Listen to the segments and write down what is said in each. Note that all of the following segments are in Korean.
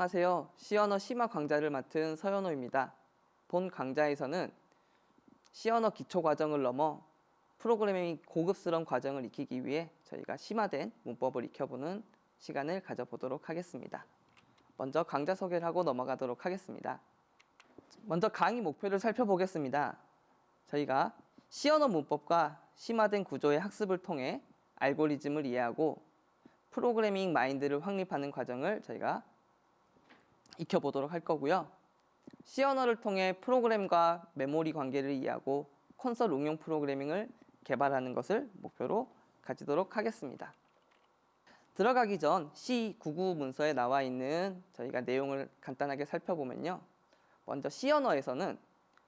안녕하세요. C언어 심화 강좌를 맡은 서현호입니다. 본 강좌에서는 C언어 기초 과정을 넘어 프로그래밍 고급스러운 과정을 익히기 위해 저희가 심화된 문법을 익혀보는 시간을 가져보도록 하겠습니다. 먼저 강좌 소개를 하고 넘어가도록 하겠습니다. 먼저 강의 목표를 살펴보겠습니다. 저희가 C언어 문법과 심화된 구조의 학습을 통해 알고리즘을 이해하고 프로그래밍 마인드를 확립하는 과정을 저희가 익혀보도록 할 거고요. C언어를 통해 프로그램과 메모리 관계를 이해하고 콘솔 응용 프로그래밍을 개발하는 것을 목표로 가지도록 하겠습니다. 들어가기 전 C99 문서에 나와 있는 저희가 내용을 간단하게 살펴보면요. 먼저 C언어에서는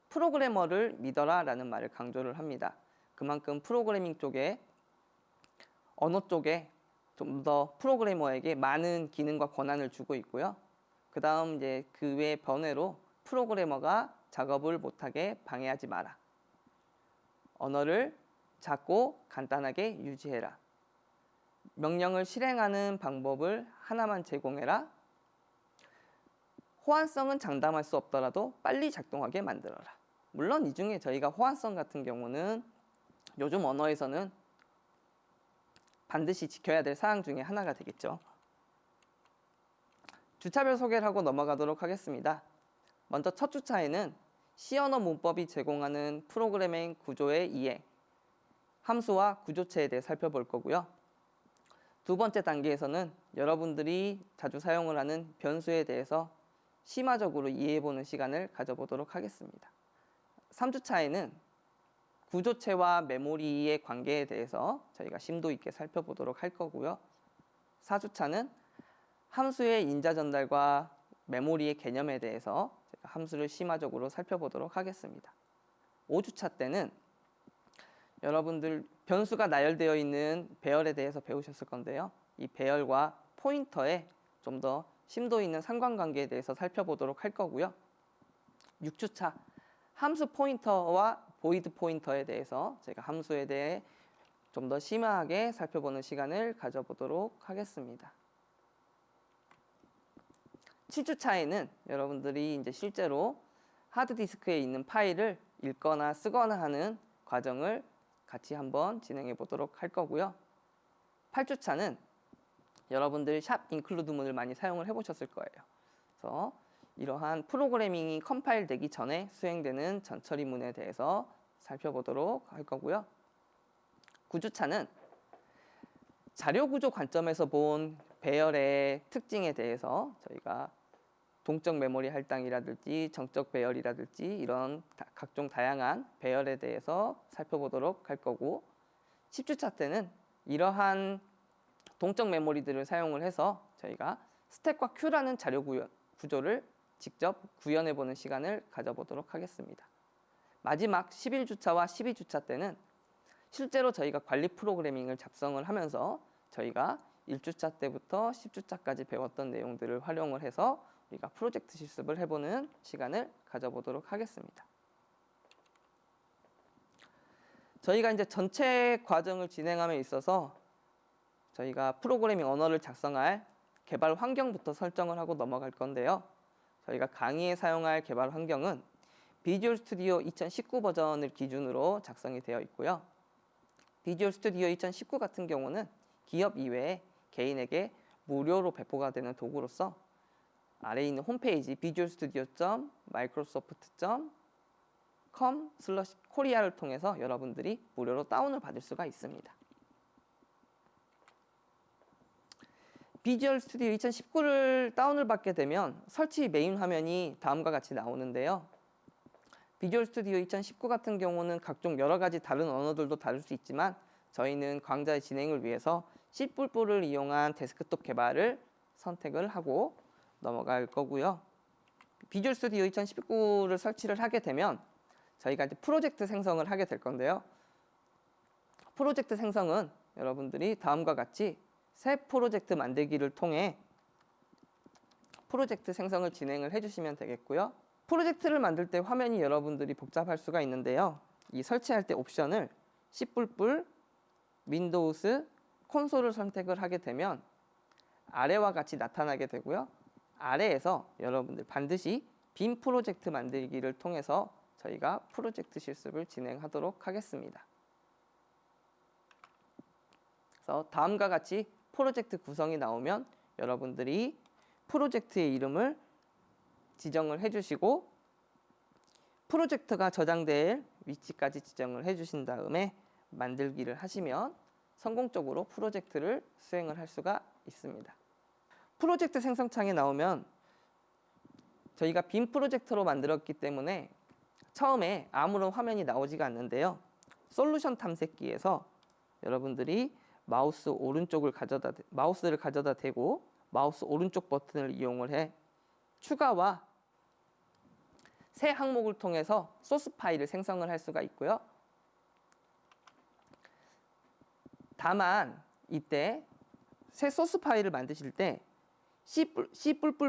프로그래머를 믿어라 라는 말을 강조를 합니다. 그만큼 프로그래밍 쪽에 언어 쪽에 좀 더 프로그래머에게 많은 기능과 권한을 주고 있고요. 그 다음 이제 그 외의 번외로 프로그래머가 작업을 못하게 방해하지 마라. 언어를 작고 간단하게 유지해라. 명령을 실행하는 방법을 하나만 제공해라. 호환성은 장담할 수 없더라도 빨리 작동하게 만들어라. 물론 이 중에 저희가 호환성 같은 경우는 요즘 언어에서는 반드시 지켜야 될 사항 중에 하나가 되겠죠. 주차별 소개를 하고 넘어가도록 하겠습니다. 먼저 첫 주차에는 C언어 문법이 제공하는 프로그래밍 구조의 이해, 함수와 구조체에 대해 살펴볼 거고요. 두 번째 단계에서는 여러분들이 자주 사용을 하는 변수에 대해서 심화적으로 이해해보는 시간을 가져보도록 하겠습니다. 3주차에는 구조체와 메모리의 관계에 대해서 저희가 심도 있게 살펴보도록 할 거고요. 4주차는 함수의 인자 전달과 메모리의 개념에 대해서 제가 함수를 심화적으로 살펴보도록 하겠습니다. 5주차 때는 여러분들 변수가 나열되어 있는 배열에 대해서 배우셨을 건데요. 이 배열과 포인터에 좀 더 심도 있는 상관관계에 대해서 살펴보도록 할 거고요. 6주차 함수 포인터와 보이드 포인터에 대해서 제가 함수에 대해 좀 더 심화하게 살펴보는 시간을 가져보도록 하겠습니다. 7주차에는 여러분들이 이제 실제로 하드디스크에 있는 파일을 읽거나 쓰거나 하는 과정을 같이 한번 진행해 보도록 할 거고요. 8주차는 여러분들 샵 인클루드 문을 많이 사용을 해 보셨을 거예요. 그래서 이러한 프로그래밍이 컴파일 되기 전에 수행되는 전처리 문에 대해서 살펴보도록 할 거고요. 9주차는 자료 구조 관점에서 본 배열의 특징에 대해서 저희가 동적 메모리 할당이라든지 정적 배열이라든지 이런 각종 다양한 배열에 대해서 살펴보도록 할 거고, 10주차 때는 이러한 동적 메모리들을 사용을 해서 저희가 스택과 큐라는 자료 구조를 직접 구현해 보는 시간을 가져보도록 하겠습니다. 마지막 11주차와 12주차 때는 실제로 저희가 관리 프로그래밍을 작성을 하면서 저희가 1주차 때부터 10주차까지 배웠던 내용들을 활용을 해서 우리가 프로젝트 실습을 해보는 시간을 가져보도록 하겠습니다. 저희가 이제 전체 과정을 진행함에 있어서 저희가 프로그래밍 언어를 작성할 개발 환경부터 설정을 하고 넘어갈 건데요. 저희가 강의에 사용할 개발 환경은 비주얼 스튜디오 2019 버전을 기준으로 작성이 되어 있고요. 비주얼 스튜디오 2019 같은 경우는 기업 이외에 개인에게 무료로 배포가 되는 도구로서 아래에 있는 홈페이지 visualstudio.microsoft.com/korea를 통해서 여러분들이 무료로 다운을 받을 수가 있습니다. 비주얼 스튜디오 2019를 다운을 받게 되면 설치 메인 화면이 다음과 같이 나오는데요. 비주얼 스튜디오 2019 같은 경우는 각종 여러 가지 다른 언어들도 다룰 수 있지만 저희는 강좌의 진행을 위해서 C++를 이용한 데스크톱 개발을 선택을 하고 넘어갈 거고요. 비주얼 스튜디오 2019를 설치를 하게 되면 저희가 이제 프로젝트 생성을 하게 될 건데요. 프로젝트 생성은 여러분들이 다음과 같이 새 프로젝트 만들기를 통해 프로젝트 생성을 진행을 해주시면 되겠고요. 프로젝트를 만들 때 화면이 여러분들이 복잡할 수가 있는데요. 이 설치할 때 옵션을 C++, 윈도우스, 콘솔을 선택을 하게 되면 아래와 같이 나타나게 되고요. 아래에서 여러분들 반드시 빔 프로젝트 만들기를 통해서 저희가 프로젝트 실습을 진행하도록 하겠습니다. 그래서 다음과 같이 프로젝트 구성이 나오면 여러분들이 프로젝트의 이름을 지정을 해주시고 프로젝트가 저장될 위치까지 지정을 해주신 다음에 만들기를 하시면 성공적으로 프로젝트를 수행을 할 수가 있습니다. 프로젝트 생성창에 나오면 저희가 빔 프로젝트로 만들었기 때문에 처음에 아무런 화면이 나오지가 않는데요. 솔루션 탐색기에서 여러분들이 마우스를 가져다 대고 마우스 오른쪽 버튼을 이용을 해 추가와 새 항목을 통해서 소스 파일을 생성을 할 수가 있고요. 다만 이때 새 소스 파일을 만드실 때 C++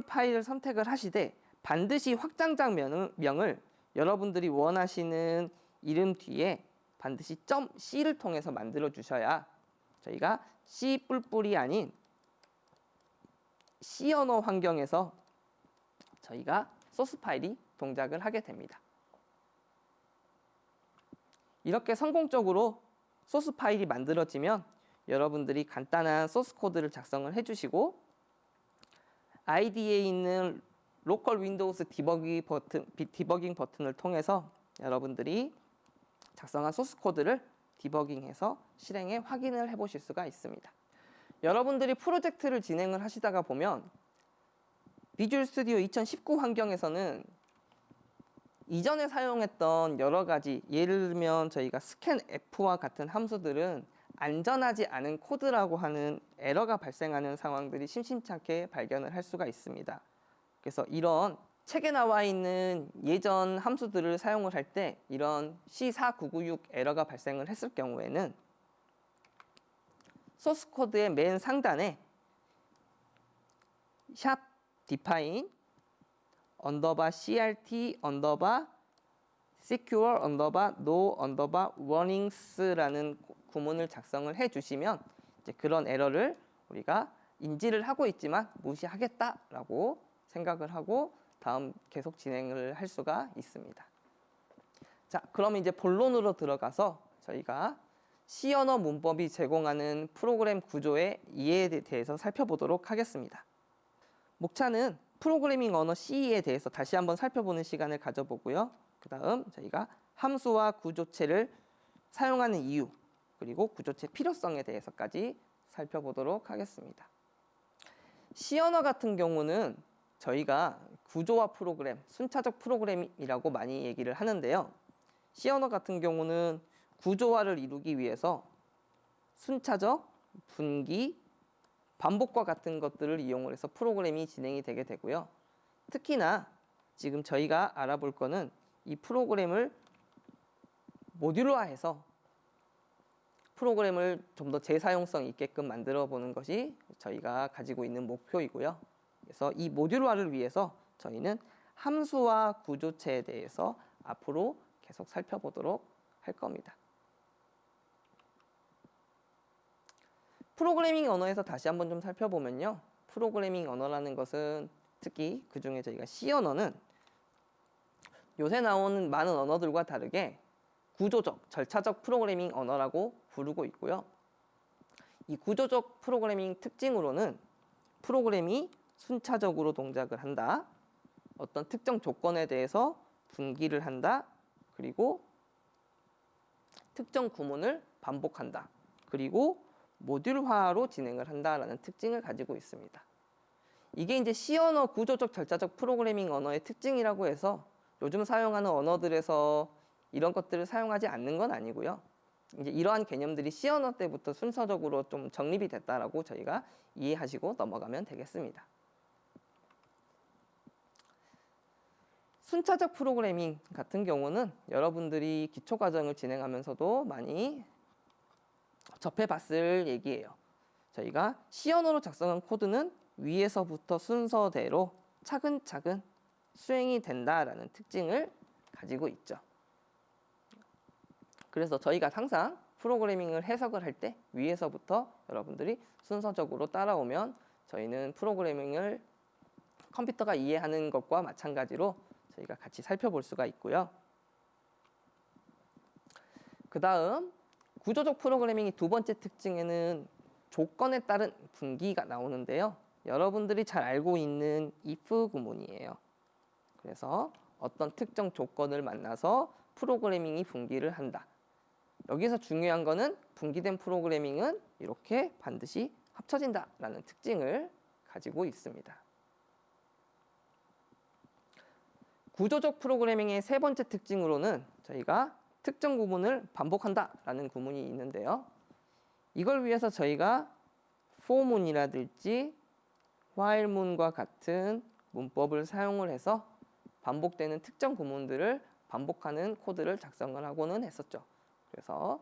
파일을 선택을 하시되 반드시 확장자명을 여러분들이 원하시는 이름 뒤에 반드시 .c를 통해서 만들어 주셔야 저희가 C++이 아닌 C 언어 환경에서 저희가 소스 파일이 동작을 하게 됩니다. 이렇게 성공적으로 소스 파일이 만들어지면 여러분들이 간단한 소스 코드를 작성을 해주시고 IDE에 있는 로컬 윈도우스 디버깅 버튼을 통해서 여러분들이 작성한 소스 코드를 디버깅해서 실행에 확인을 해보실 수가 있습니다. 여러분들이 프로젝트를 진행을 하시다가 보면 비주얼 스튜디오 2019 환경에서는 이전에 사용했던 여러 가지 예를 들면 저희가 스캔 F와 같은 함수들은 안전하지 않은 코드라고 하는 에러가 발생하는 상황들이 심심찮게 발견을 할 수가 있습니다. 그래서 이런 책에 나와 있는 예전 함수들을 사용을 할 때 이런 C4996 에러가 발생을 했을 경우에는 소스 코드의 맨 상단에 샵 define _crt secure no warnings라는 구문을 작성을 해주시면 이제 그런 에러를 우리가 인지를 하고 있지만 무시하겠다라고 생각을 하고 다음 계속 진행을 할 수가 있습니다. 자, 그럼 이제 본론으로 들어가서 저희가 C 언어 문법이 제공하는 프로그램 구조의 이해에 대해서 살펴보도록 하겠습니다. 목차는 프로그래밍 언어 C에 대해서 다시 한번 살펴보는 시간을 가져보고요. 그 다음 저희가 함수와 구조체를 사용하는 이유 그리고 구조체 필요성에 대해서까지 살펴보도록 하겠습니다. C 언어 같은 경우는 저희가 구조화 프로그램, 순차적 프로그램이라고 많이 얘기를 하는데요. C 언어 같은 경우는 구조화를 이루기 위해서 순차적, 분기, 반복과 같은 것들을 이용을 해서 프로그램이 진행이 되게 되고요. 특히나 지금 저희가 알아볼 거는 이 프로그램을 모듈화해서 프로그램을 좀 더 재사용성 있게끔 만들어 보는 것이 저희가 가지고 있는 목표이고요. 그래서 이 모듈화를 위해서 저희는 함수와 구조체에 대해서 앞으로 계속 살펴보도록 할 겁니다. 프로그래밍 언어에서 다시 한번 좀 살펴보면요. 프로그래밍 언어라는 것은 특히 그 중에 저희가 C 언어는 요새 나오는 많은 언어들과 다르게 구조적, 절차적 프로그래밍 언어라고 부르고 있고요. 이 구조적 프로그래밍 특징으로는 프로그램이 순차적으로 동작을 한다. 어떤 특정 조건에 대해서 분기를 한다. 그리고 특정 구문을 반복한다. 그리고 모듈화로 진행을 한다라는 특징을 가지고 있습니다. 이게 이제 C 언어 구조적 절차적 프로그래밍 언어의 특징이라고 해서 요즘 사용하는 언어들에서 이런 것들을 사용하지 않는 건 아니고요. 이제 이러한 개념들이 C 언어 때부터 순서적으로 좀 정립이 됐다라고 저희가 이해하시고 넘어가면 되겠습니다. 순차적 프로그래밍 같은 경우는 여러분들이 기초과정을 진행하면서도 많이 접해봤을 얘기예요. 저희가 C 언어로 작성한 코드는 위에서부터 순서대로 차근차근 수행이 된다라는 특징을 가지고 있죠. 그래서 저희가 항상 프로그래밍을 해석을 할 때 위에서부터 여러분들이 순서적으로 따라오면 저희는 프로그래밍을 컴퓨터가 이해하는 것과 마찬가지로 저희가 같이 살펴볼 수가 있고요. 그 다음 구조적 프로그래밍의 두 번째 특징에는 조건에 따른 분기가 나오는데요. 여러분들이 잘 알고 있는 if 구문이에요. 그래서 어떤 특정 조건을 만나서 프로그래밍이 분기를 한다. 여기서 중요한 거는 분기된 프로그래밍은 이렇게 반드시 합쳐진다라는 특징을 가지고 있습니다. 구조적 프로그래밍의 세 번째 특징으로는 저희가 특정 구문을 반복한다라는 구문이 있는데요. 이걸 위해서 저희가 for문이라든지 while문과 같은 문법을 사용을 해서 반복되는 특정 구문들을 반복하는 코드를 작성을 하고는 했었죠. 그래서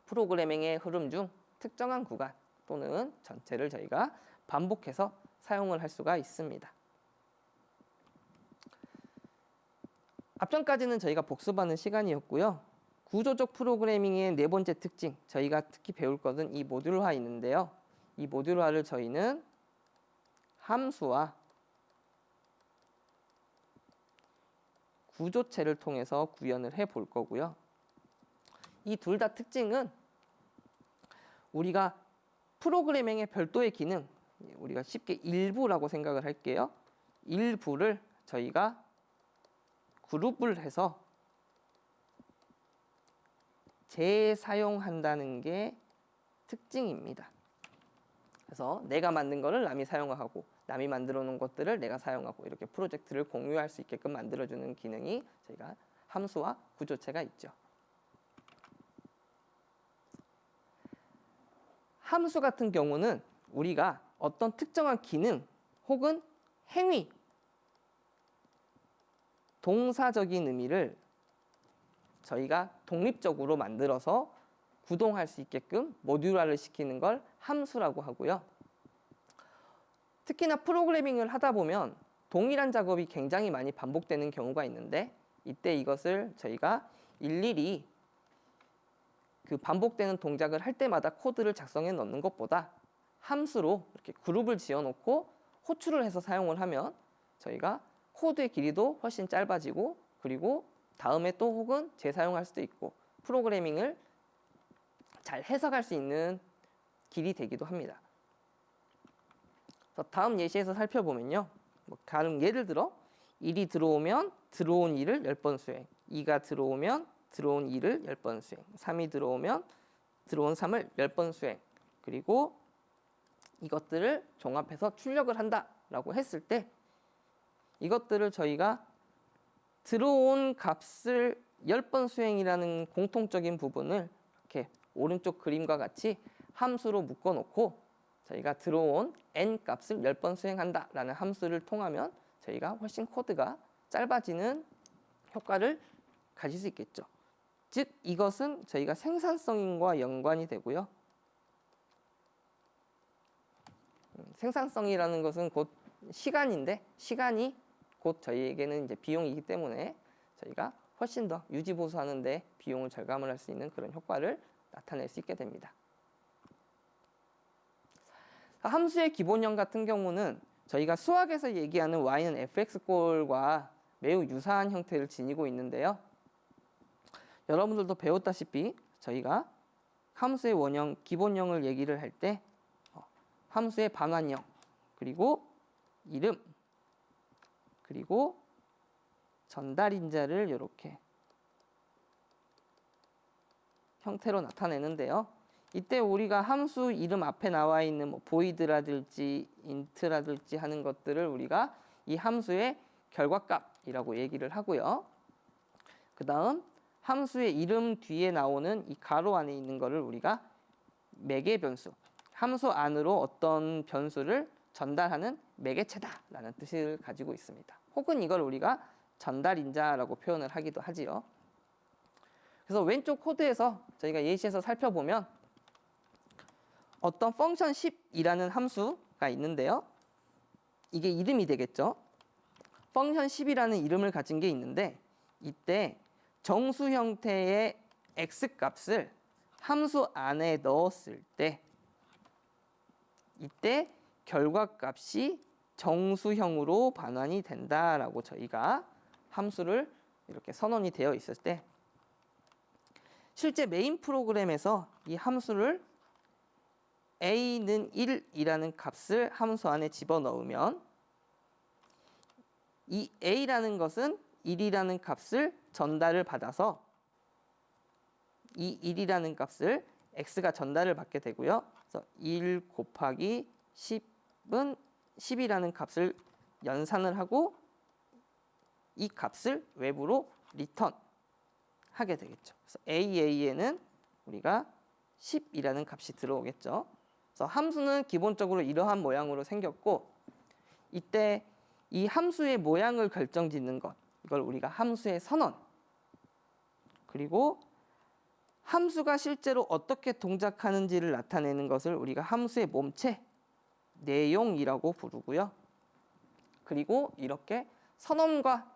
프로그래밍의 흐름 중 특정한 구간 또는 전체를 저희가 반복해서 사용을 할 수가 있습니다. 앞전까지는 저희가 복습하는 시간이었고요. 구조적 프로그래밍의 네 번째 특징, 저희가 특히 배울 것은 이 모듈화 있는데요. 이 모듈화를 저희는 함수와 구조체를 통해서 구현을 해 볼 거고요. 이 둘 다 특징은 우리가 프로그래밍의 별도의 기능, 우리가 쉽게 일부라고 생각을 할게요. 일부를 저희가 그룹을 해서 재사용한다는 게 특징입니다. 그래서 내가 만든 거를 남이 사용하고 남이 만들어 놓은 것들을 내가 사용하고 이렇게 프로젝트를 공유할 수 있게끔 만들어주는 기능이 저희가 함수와 구조체가 있죠. 함수 같은 경우는 우리가 어떤 특정한 기능 혹은 행위, 동사적인 의미를 저희가 독립적으로 만들어서 구동할 수 있게끔 모듈화를 시키는 걸 함수라고 하고요. 특히나 프로그래밍을 하다 보면 동일한 작업이 굉장히 많이 반복되는 경우가 있는데 이때 이것을 저희가 일일이 그 반복되는 동작을 할 때마다 코드를 작성해 넣는 것보다 함수로 이렇게 그룹을 지어놓고 호출을 해서 사용을 하면 저희가 코드의 길이도 훨씬 짧아지고 그리고 다음에 또 혹은 재사용할 수도 있고 프로그래밍을 잘 해석할 수 있는 길이 되기도 합니다. 그래서 다음 예시에서 살펴보면요. 예를 들어 1이 들어오면 들어온 2를 10번 수행, 2가 들어오면 들어온 2를 10번 수행, 3이 들어오면 들어온 3을 10번 수행, 그리고 이것들을 종합해서 출력을 한다라고 했을 때 이것들을 저희가 들어온 값을 10번 수행이라는 공통적인 부분을 이렇게 오른쪽 그림과 같이 함수로 묶어놓고 저희가 들어온 n 값을 10번 수행한다라는 함수를 통하면 저희가 훨씬 코드가 짧아지는 효과를 가질 수 있겠죠. 즉 이것은 저희가 생산성과 연관이 되고요. 생산성이라는 것은 곧 시간인데 시간이 곧 저희에게는 이제 비용이기 때문에 저희가 훨씬 더 유지 보수하는 데 비용을 절감을 할 수 있는 그런 효과를 나타낼 수 있게 됩니다. 함수의 기본형 같은 경우는 저희가 수학에서 얘기하는 y는 fx꼴과 매우 유사한 형태를 지니고 있는데요. 여러분들도 배웠다시피 저희가 함수의 원형, 기본형을 얘기를 할 때 함수의 반환형, 그리고 이름, 그리고 전달인자를 이렇게 형태로 나타내는데요. 이때 우리가 함수 이름 앞에 나와 있는 void라든지 int라든지 하는 것들을 우리가 이 함수의 결과값이라고 얘기를 하고요. 그 다음 함수의 이름 뒤에 나오는 이 가로 안에 있는 것을 우리가 매개 변수, 함수 안으로 어떤 변수를 전달하는 매개체다라는 뜻을 가지고 있습니다. 혹은 이걸 우리가 전달인자라고 표현을 하기도 하지요. 그래서 왼쪽 코드에서 저희가 예시에서 살펴보면 어떤 펑션 10이라는 함수가 있는데요. 이게 이름이 되겠죠. 펑션 10이라는 이름을 가진 게 있는데 이때 정수 형태의 x값을 함수 안에 넣었을 때 이때 결과값이 정수형으로 반환이 된다라고 저희가 함수를 이렇게 선언이 되어 있을 때 실제 메인 프로그램에서 이 함수를 a는 1이라는 값을 함수 안에 집어넣으면 이 a라는 것은 1이라는 값을 전달을 받아서 이 1이라는 값을 x가 전달을 받게 되고요. 그래서 1 곱하기 10은 10이라는 값을 연산을 하고 이 값을 외부로 리턴 하게 되겠죠. 그래서 AA에는 우리가 10이라는 값이 들어오겠죠. 그래서 함수는 기본적으로 이러한 모양으로 생겼고 이때 이 함수의 모양을 결정짓는 것 이걸 우리가 함수의 선언 그리고 함수가 실제로 어떻게 동작하는지를 나타내는 것을 우리가 함수의 몸체 내용이라고 부르고요. 그리고 이렇게 선언과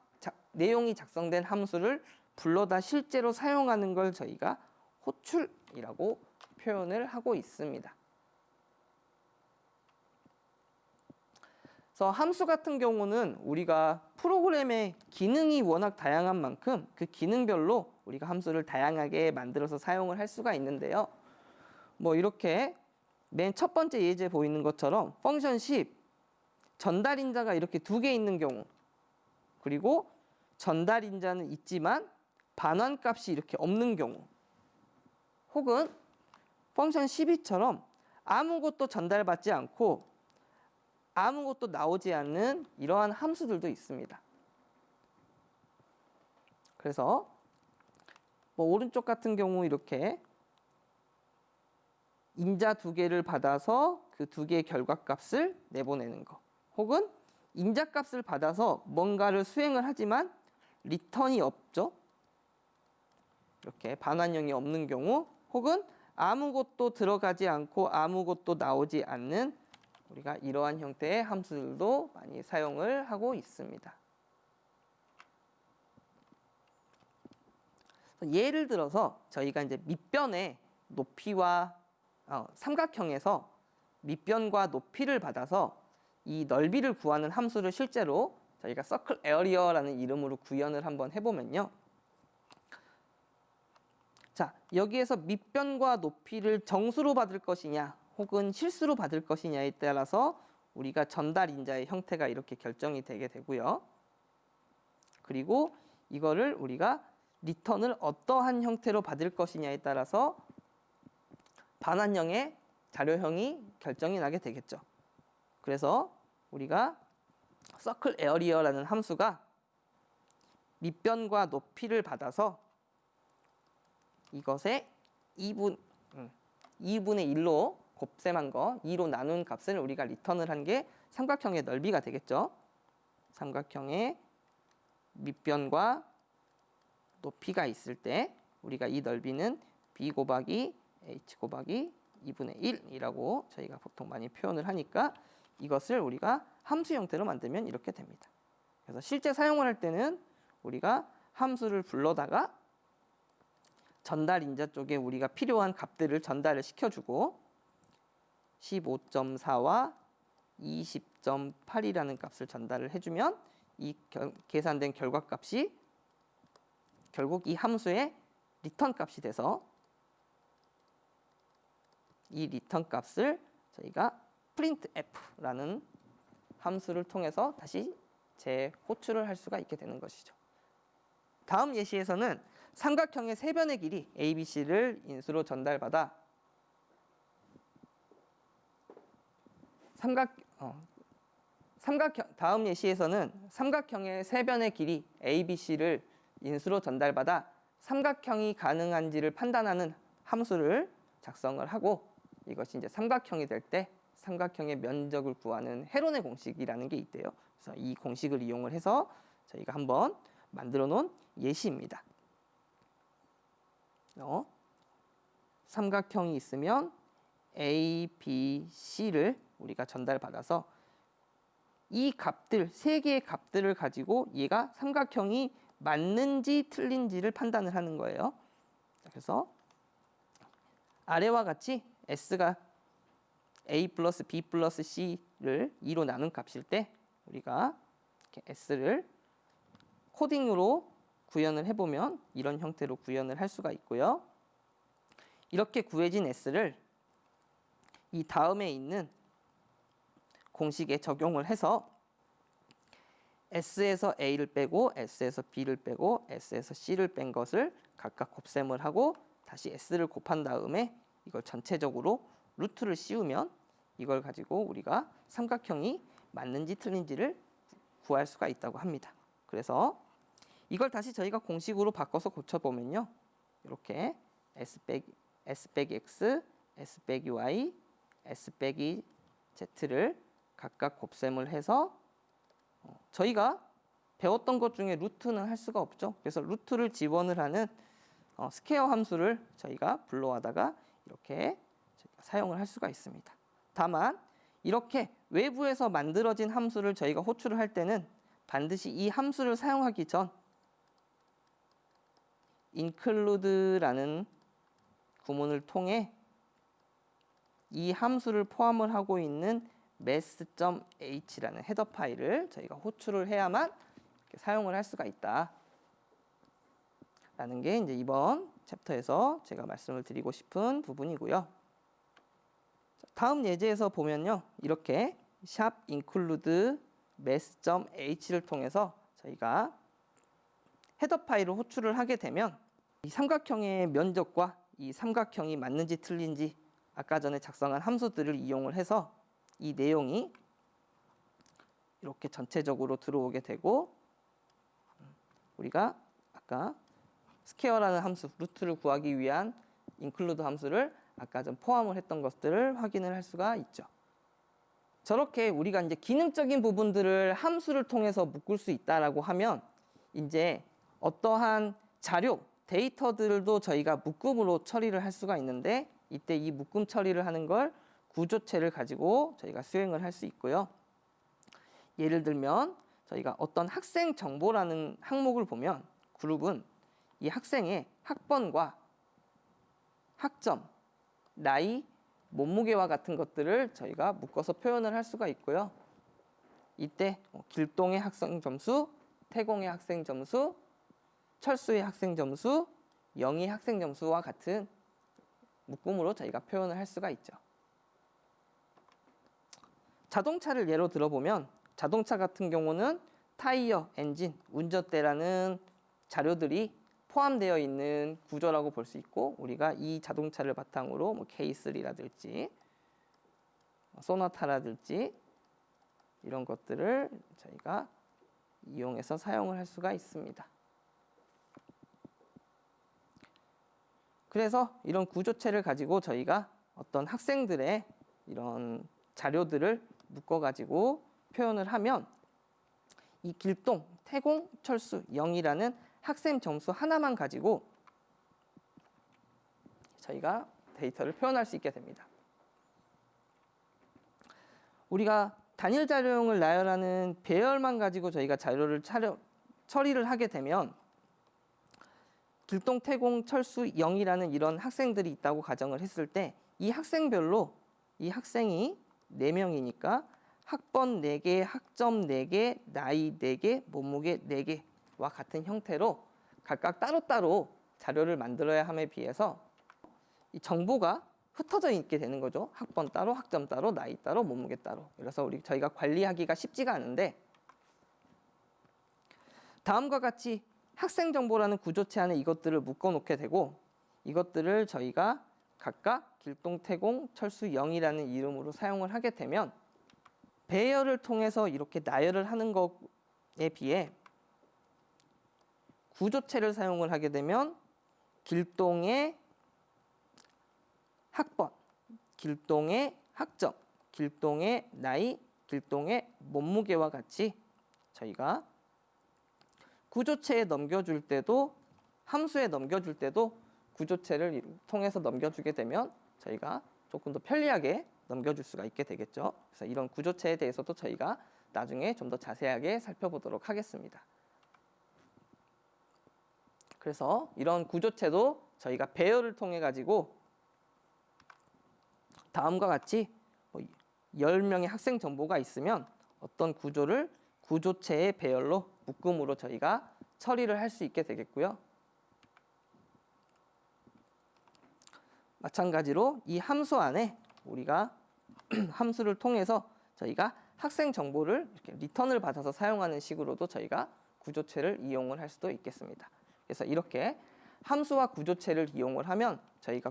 내용이 작성된 함수를 불러다 실제로 사용하는 걸 저희가 호출이라고 표현을 하고 있습니다. 그래서 함수 같은 경우는 우리가 프로그램의 기능이 워낙 다양한 만큼 그 기능별로 우리가 함수를 다양하게 만들어서 사용을 할 수가 있는데요. 뭐 이렇게 맨 첫 번째 예제 보이는 것처럼 펑션 10 전달인자가 이렇게 2개 있는 경우 그리고 전달인자는 있지만 반환값이 이렇게 없는 경우 혹은 펑션 12처럼 아무것도 전달받지 않고 아무것도 나오지 않는 이러한 함수들도 있습니다. 그래서 뭐 오른쪽 같은 경우 이렇게 인자 2개를 받아서 그 2개의 결과값을 내보내는 거 혹은 인자값을 받아서 뭔가를 수행을 하지만 리턴이 없죠. 이렇게 반환형이 없는 경우 혹은 아무것도 들어가지 않고 아무것도 나오지 않는 우리가 이러한 형태의 함수들도 많이 사용을 하고 있습니다. 예를 들어서 저희가 이제 밑변의 높이와 삼각형에서 밑변과 높이를 받아서 이 넓이를 구하는 함수를 실제로 저희가 circle area라는 이름으로 구현을 한번 해보면요. 자, 여기에서 밑변과 높이를 정수로 받을 것이냐 혹은 실수로 받을 것이냐에 따라서 우리가 전달인자의 형태가 이렇게 결정이 되게 되고요. 그리고 이거를 우리가 리턴을 어떠한 형태로 받을 것이냐에 따라서 반환형의 자료형이 결정이 나게 되겠죠. 그래서 우리가 circle area라는 함수가 밑변과 높이를 받아서 이것의 2분의 1로 곱셈한 거 2로 나눈 값을 우리가 리턴을 한 게 삼각형의 넓이가 되겠죠. 삼각형의 밑변과 높이가 있을 때 우리가 이 넓이는 b 곱하기 h 곱하기 2분의 1이라고 저희가 보통 많이 표현을 하니까 이것을 우리가 함수 형태로 만들면 이렇게 됩니다. 그래서 실제 사용을 할 때는 우리가 함수를 불러다가 전달인자 쪽에 우리가 필요한 값들을 전달을 시켜주고 15.4와 20.8이라는 값을 전달을 해주면 이 계산된 결과값이 결국 이 함수의 리턴 값이 돼서 이 리턴 값을 저희가 printf라는 함수를 통해서 다시 재호출을 할 수가 있게 되는 것이죠. 다음 예시에서는 삼각형의 세 변의 길이 ABC를 인수로 전달받아 다음 예시에서는 삼각형의 세 변의 길이 ABC를 인수로 전달받아 삼각형이 가능한지를 판단하는 함수를 작성을 하고 이것이 이제 삼각형이 될 때 삼각형의 면적을 구하는 헤론의 공식이라는 게 있대요. 그래서 이 공식을 이용을 해서 저희가 한번 만들어 놓은 예시입니다. 삼각형이 있으면 A, B, C를 우리가 전달받아서 이 값들, 세 개의 값들을 가지고 얘가 삼각형이 맞는지 틀린지를 판단을 하는 거예요. 그래서 아래와 같이 S가 A 플러스 B 플러스 C를 2로 나눈 값일 때 우리가 이렇게 s를 코딩으로 구현을 해보면 이런 형태로 구현을 할 수가 있고요. 이렇게 구해진 s를 이 다음에 있는 공식에 적용을 해서 s에서 a를 빼고 s에서 b를 빼고 s에서 c를 뺀 것을 각각 곱셈을 하고 다시 s를 곱한 다음에 이걸 전체적으로 루트를 씌우면 이걸 가지고 우리가 삼각형이 맞는지 틀린지를 구할 수가 있다고 합니다. 그래서 이걸 다시 저희가 공식으로 바꿔서 고쳐보면요. 이렇게 s 빼기 x, s 빼기 y, s 빼기 z를 각각 곱셈을 해서 저희가 배웠던 것 중에 루트는 할 수가 없죠. 그래서 루트를 지원을 하는 스퀘어 함수를 저희가 불러와다가 이렇게 사용을 할 수가 있습니다. 다만 이렇게 외부에서 만들어진 함수를 저희가 호출을 할 때는 반드시 이 함수를 사용하기 전 include라는 구문을 통해 이 함수를 포함을 하고 있는 math.h라는 헤더 파일을 저희가 호출을 해야만 이렇게 사용을 할 수가 있다. 라는 게 이제 이번 챕터에서 제가 말씀을 드리고 싶은 부분이고요. 다음 예제에서 보면요. 이렇게 샵 include math.h를 통해서 저희가 헤더 파일을 호출을 하게 되면 이 삼각형의 면적과 이 삼각형이 맞는지 틀린지 아까 전에 작성한 함수들을 이용을 해서 이 내용이 이렇게 전체적으로 들어오게 되고 우리가 아까 스퀘어라는 함수, 루트를 구하기 위한 include 함수를 아까 전 포함을 했던 것들을 확인을 할 수가 있죠. 저렇게 우리가 이제 기능적인 부분들을 함수를 통해서 묶을 수 있다라고 하면 이제 어떠한 자료, 데이터들도 저희가 묶음으로 처리를 할 수가 있는데 이때 이 묶음 처리를 하는 걸 구조체를 가지고 저희가 수행을 할 수 있고요. 예를 들면 저희가 어떤 학생 정보라는 항목을 보면 그룹은 이 학생의 학번과 학점, 나이, 몸무게와 같은 것들을 저희가 묶어서 표현을 할 수가 있고요. 이때 길동의 학생 점수, 태공의 학생 점수, 철수의 학생 점수, 영희 학생 점수와 같은 묶음으로 저희가 표현을 할 수가 있죠. 자동차를 예로 들어보면 자동차 같은 경우는 타이어, 엔진, 운전대라는 자료들이 포함되어 있는 구조라고 볼 수 있고 우리가 이 자동차를 바탕으로 뭐 K3라든지 소나타라든지 이런 것들을 저희가 이용해서 사용을 할 수가 있습니다. 그래서 이런 구조체를 가지고 저희가 어떤 학생들의 이런 자료들을 묶어가지고 표현을 하면 이 길동, 태공, 철수, 영이라는 학생 점수 하나만 가지고 저희가 데이터를 표현할 수 있게 됩니다. 우리가 단일 자료형을 나열하는 배열만 가지고 저희가 자료를 처리를 하게 되면 길동, 태공, 철수, 영이라는 이런 학생들이 있다고 가정을 했을 때 이 학생별로 이 학생이 4명이니까 학번 4개, 학점 4개, 나이 4개, 몸무게 4개와 같은 형태로 각각 따로따로 자료를 만들어야 함에 비해서 이 정보가 흩어져 있게 되는 거죠. 학번 따로, 학점 따로, 나이 따로, 몸무게 따로. 그래서 저희가 관리하기가 쉽지가 않은데 다음과 같이 학생 정보라는 구조체 안에 이것들을 묶어 놓게 되고 이것들을 저희가 각각 길동, 태공, 철수, 영이라는 이름으로 사용을 하게 되면 배열을 통해서 이렇게 나열을 하는 것에 비해 구조체를 사용을 하게 되면 길동의 학번, 길동의 학점, 길동의 나이, 길동의 몸무게와 같이 저희가 구조체에 넘겨줄 때도 함수에 넘겨줄 때도 구조체를 통해서 넘겨주게 되면 저희가 조금 더 편리하게 넘겨줄 수가 있게 되겠죠. 그래서 이런 구조체에 대해서도 저희가 나중에 좀 더 자세하게 살펴보도록 하겠습니다. 그래서 이런 구조체도 저희가 배열을 통해 가지고 다음과 같이 10명의 학생 정보가 있으면 어떤 구조를 구조체의 배열로 묶음으로 저희가 처리를 할 수 있게 되겠고요. 마찬가지로 이 함수 안에 우리가 함수를 통해서 저희가 학생 정보를 이렇게 리턴을 받아서 사용하는 식으로도 저희가 구조체를 이용을 할 수도 있겠습니다. 그래서 이렇게 함수와 구조체를 이용을 하면 저희가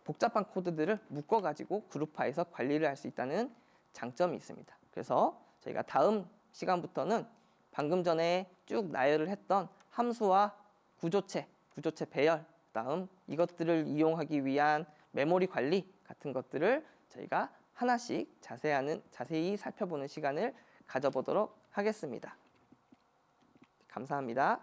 복잡한 코드들을 묶어가지고 그룹화해서 관리를 할 수 있다는 장점이 있습니다. 그래서 저희가 다음 시간부터는 방금 전에 쭉 나열을 했던 함수와 구조체 배열, 다음 이것들을 이용하기 위한 메모리 관리 같은 것들을 저희가 하나씩 자세히 살펴보는 시간을 가져보도록 하겠습니다. 감사합니다.